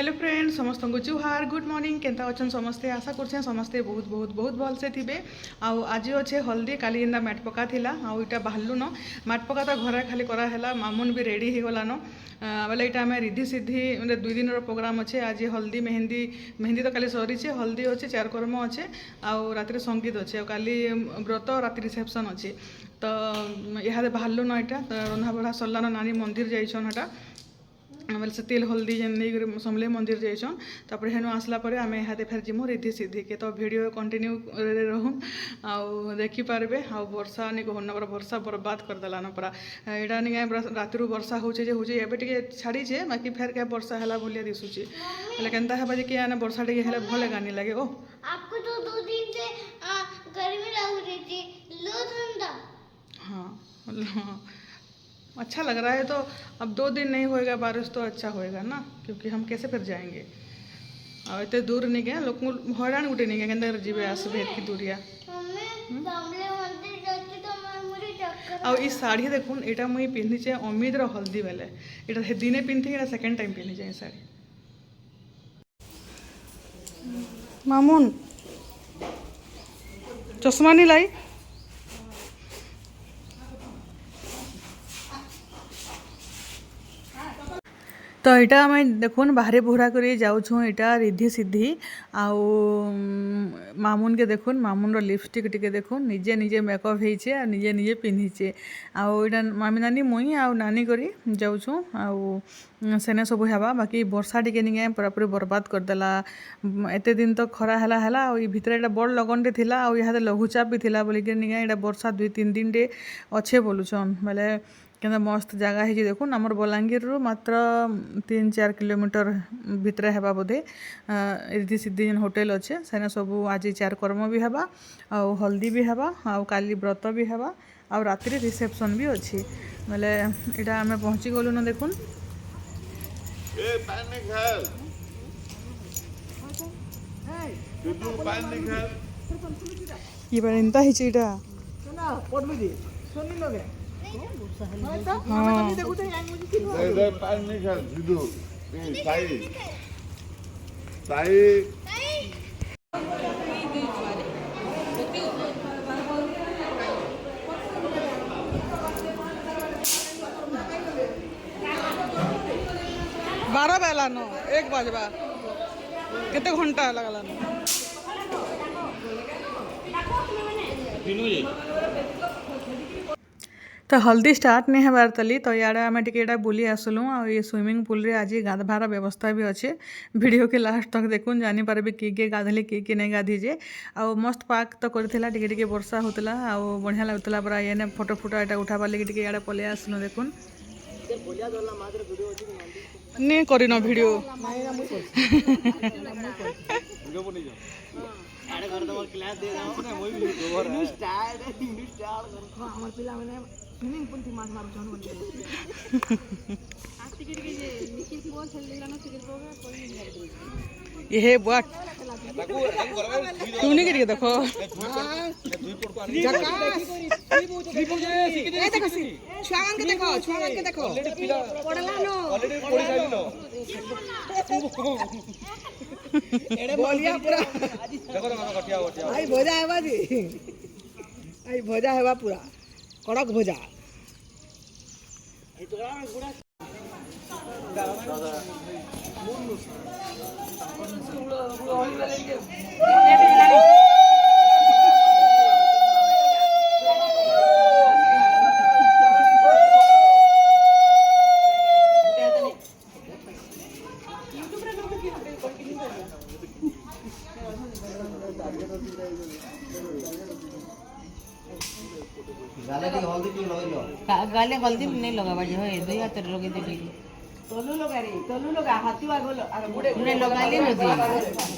Hello friends समस्त को जुहार good morning Kenta अच्छन समस्ते आशा कर समस्ते बहुत बहुत बहुत भल से थे आज अच्छे हल्दी काली एंता मैट पका थिला आईटा बाहरलु न मैट पका तो घर खाली कराला मामुन भी रेडी हो गलान बोले यहाँ आम रिधि सिद्धि मतलब 2 दिन प्रोग्राम अच्छे आज हल्दी मेहंदी मेहंदी तो काली सरी हल्दी अच्छे चारकर्म अच्छे आउ राति संगीत अच्छे काली व्रत राति रिसेप्शन अच्छे तो यहाँ बाहरलु न यहाँ रंधा बढ़ा सरलान नानी मंदिर जाइछन बोले से तेल हल्दी जेन नहीं समले मंदिर जाइछन तापर हेनु आसला परे आमे हाथे फेर जिमु रिधि सिद्धि के तो वीडियो कंटिन्यू रे रहूँ आउ देखि पारबे आउ वर्षा नहीं कहन ना वर्षा बर्बाद कर देला ना पूरा एटा नहीं राति वर्षा होचे जे होचे एबे टिके छाड़ी छे बाकी फेर के वर्षा हला बोलिया दिसुची बोले केनता हेबा जे कि आने वर्षा टिके हेले भले गानी लागे ओ आपको तो 2 दिन से गर्मी लग रही थी लो ठंडा। हाँ अच्छा लग रहा है तो अब 2 दिन नहीं होएगा बारिश तो अच्छा होएगा ना क्योंकि हम कैसे फिर जाएंगे और इतने दूर नहीं गए लोग हरान गुटे नहीं गए कहते जीवे आसबे की दूरिया और इस साड़ी देखुन यहाँ मुई पिंधिचे अमित हल्दी बेले यहाँ दिने पिंधि ये सेकेंड टाइम पिंधिचे साड़ी मामुन चश्मा नहीं लाई तो यहाँ आम देखुन बाहर बुहरा कर जाऊँ यहाँ रिधि सिद्धि आउ मामुन के देखुन मामुन लिपस्टिक टिके देखुन निजे निजे मेकअप होइछे आ निजे निजे पिन्हिचे आउ यहाँ मामी नानी मुई आउ नानी करी जाऊँ आउ सेने सब हेबा बाकी वर्षा टिके नहीं पूरापूरी बर्बाद करदेला एत दिन तो खरा है भितर एटा बड़ लगनटे थिला आउ यहाँ लघुचाप भी थिला बोलिक नहीं यहाँ वर्षा 2-3 दिन टे अच्छे बोलुछन बोले क्या मस्त जगह है देखुन आमर बलांगीर रु मात्र 3-4 किलोमीटर भितर हेबा बोधे रिधि सिद्धि जेन होटेल अच्छे सेना सब आज चारकर्म भी हेबा आउ हल्दी भी हेबा आउ काली व्रत भी हेबा आउ रात्रि रिसेप्शन भी अच्छी बोले यहाँ आम पहुँची गलु न देखुन ये बार एंता ही चीटा बारह बेलान 1 बजबा केते घंटा लगलान तो हल्दी स्टार्ट नहीं है तली तो यार आम टे बुली आसलु आ ये स्विमिंग पूल रे आज गाधबार व्यवस्था भी अच्छे वीडियो के लास्ट तक देखुन जानी पारे किए गाधली किए नहीं गाधीजे आ मस्त पार्क तो करथिला टिके वर्षा होतला आ बढ़िया लगुला पूरा ये फोटो फोटो यहाँ उठाबार लगे टे इे पलि आसलु देखुन नहीं करन वीडियो ये बात तू नहीं देखो भजा है पूरा कड़क भजा गाले हल्दी नहीं लगा जो है 2 हाथ लगे दे तोलू लगा हाथी नहीं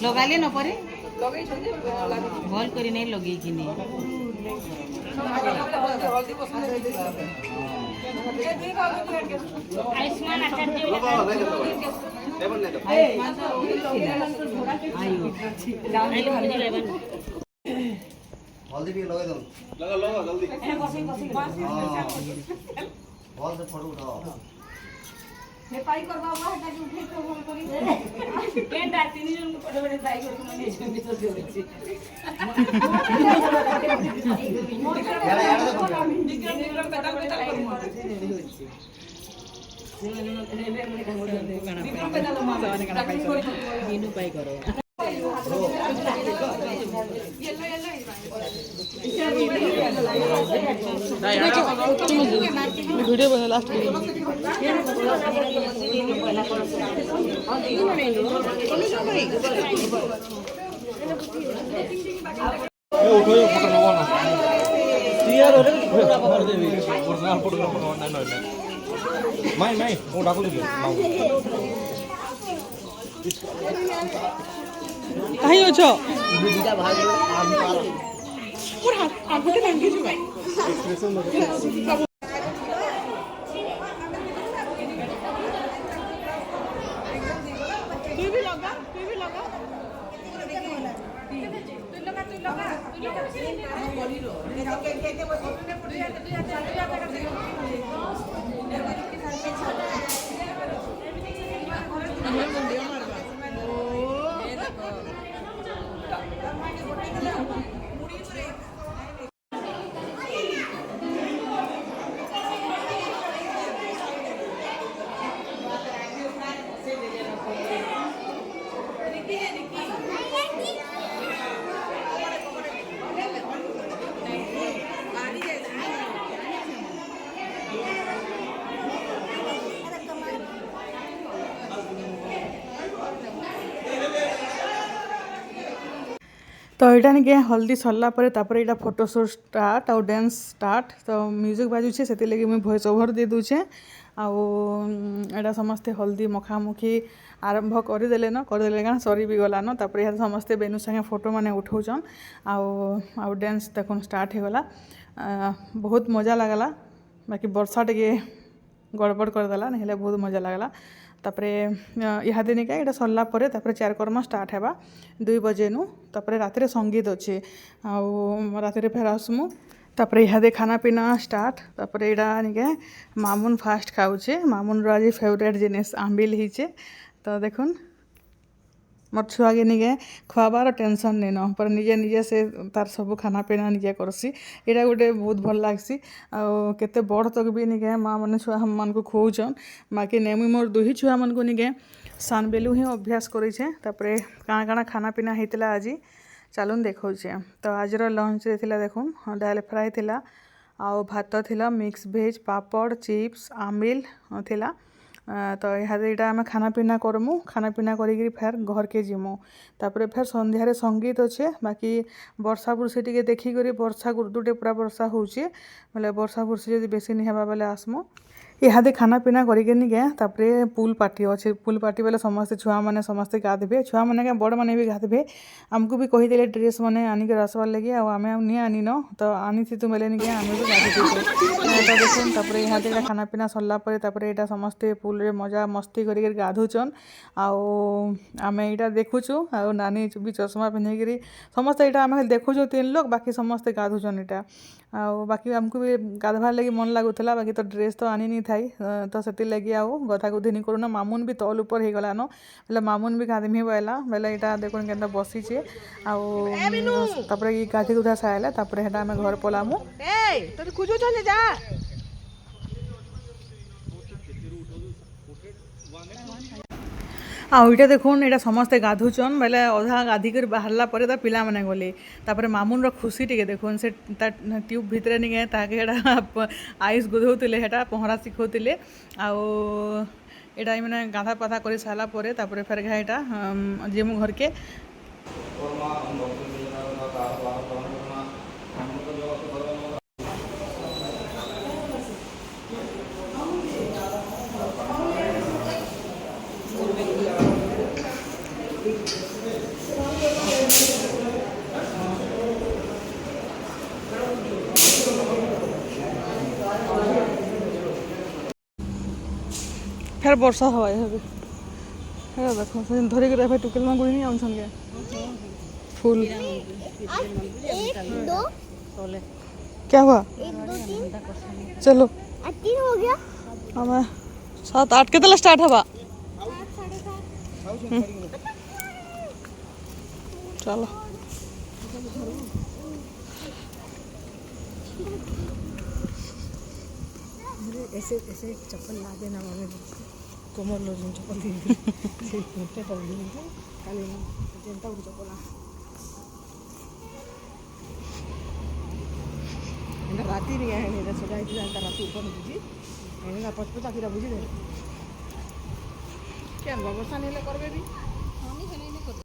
लगा ले न परे भल करी नहीं लगे कि नहीं आयुष्मान हल्दी भी लगा दो लगा जल्दी बहुत से फोटो उठाओ वीडियो बना लास्ट नहीं वो डाकू कहीं अछ तो यहाँ निके हल्दी सरला परे तापर यहाँ फोटोशूट स्टार्ट आउ डांस स्टार्ट तो म्यूजिक बाजुचे से लगे मुझे वॉइस ओवर दे दूचे आटा समस्ते हल्दी मखामुखी आरंभ करदेले न करदेले क्या सरी भी गलान तापर यहाँ समस्ते बेनू संगे फोटो मैंने उठाऊन आउ डांस देखो स्टार्ट होगला बहुत मजा लगला बाकी वर्षा टे गड़बड़ करदेला नहीं बहुत मजा लगला तापर यहाँ दिन क्या यहाँ सरला चारकर्म स्टार्ट होगा 2 बजे नु तापर रात संगीत अच्छे रात फेर आसमु तापर यहाँ खाना पीना स्टार्ट तापर यहाँ निके मामुन फास्ट खाऊे मामुन आज फेवरेट जिनिस आंबिल हिचे तो देखुन मोर छुआ के निके खुआबार टेंशन नहीं न पर निजे निजे से तार सब खाना पीना निजे करसी यहाँ गोटे बहुत भल लगसी आते बड़ तक भी निके माँ मैंने छुआ हम मान को खुआउन बाकी नेमी मोर 2 छुआ मन को निके सान बेलू ही अभ्यास करे तापर काଣା काଣା खाना पीना होता आज चलून देखा तो आज लंच थी देखुन डाल फ्राए थिला आउ भात थिला मिक्स भेज पापड़ चिप्स आमिल थिला तो यहाँ आम खाना पीना करमु खाना पीना करी फेर घर के जीमु तापर फेर संध्यार संगीत अच्छे बाकी वर्षा बुर्षी टे देखिक वर्षा गुर्दुटे पूरा वर्षा होचे बोले वर्षा बुर्षी जब बेसी नहीं हवा बेले आसमु यहाँ खाना पीना करके गए तापर पुल पार्टी अच्छे पुल पार्टी बेले समस्ते छुआ मैंने समस्ते गाधबे छुआ मैंने क्या बड़ मैंने भी गाधबे आमको भी कहीदे ड्रेस मैंने आनिक आसबार लगे आम नहीं आनी न तो आनी थी तुम बेले आम भी गाधे तो देखुन तापर यहाँ खाना पीना सरला यहाँ समस्ते पुल रे मजा मस्ती कर गाधुचन आम यहाँ देखुचु आ नानी भी चश्मा पिंधिकी समस्ते यहाँ आम देखुचु 3 लोग बाकी समस्ते गाधुचन यहाँ बाकी आमको भी गाधवार लगी मन लगुला बाकी तो ड्रेस तो आनी नहीं थाई तो से लगे आउ गधा गुधी नहीं करूना मामुन भी तल ऊपर हो गलान बोले मामुन भी गाधमी बहला बोले यहाँ देखुन के बसीचे आपर गाधी गुधा सारा तापर यहाँ आम घर पलामु आईटा देखुन यहाँ समस्ते गाधुचन बेले अधा गाधिक बाहरला तो पिला मैंने गले तापर मामुन खुशी टे देखुन से ट्यूब भितर नहीं गए आइस गुधौले हेटा पहरा शिखौले आईटा मैंने गाधा पाधा कर सारापर तापर फेर घाटा जीमु घर के फेर वर्षा हवाई है देखो धरिक टुकेल में गुड़ी नहीं आउन के फूल 1 2 क्या हुआ 1 2 3 चलो 3 हो गया हमें 7-8 କେତେବେଳେ ଷ୍ଟାର୍ଟ ହେବା ଚାଲ ऐसे ऐसे चप्पल ला देना मम्मी कोमल लो चप्पल दी से कुर्ते तो दी काली जनता को चप्पल एंड राती नहीं है नहीं सजाई थी जानता रात ऊपर में बुझी एंड ना पचपचा फिर बुझी दे क्या बाबा सा नहीं ले करबे भी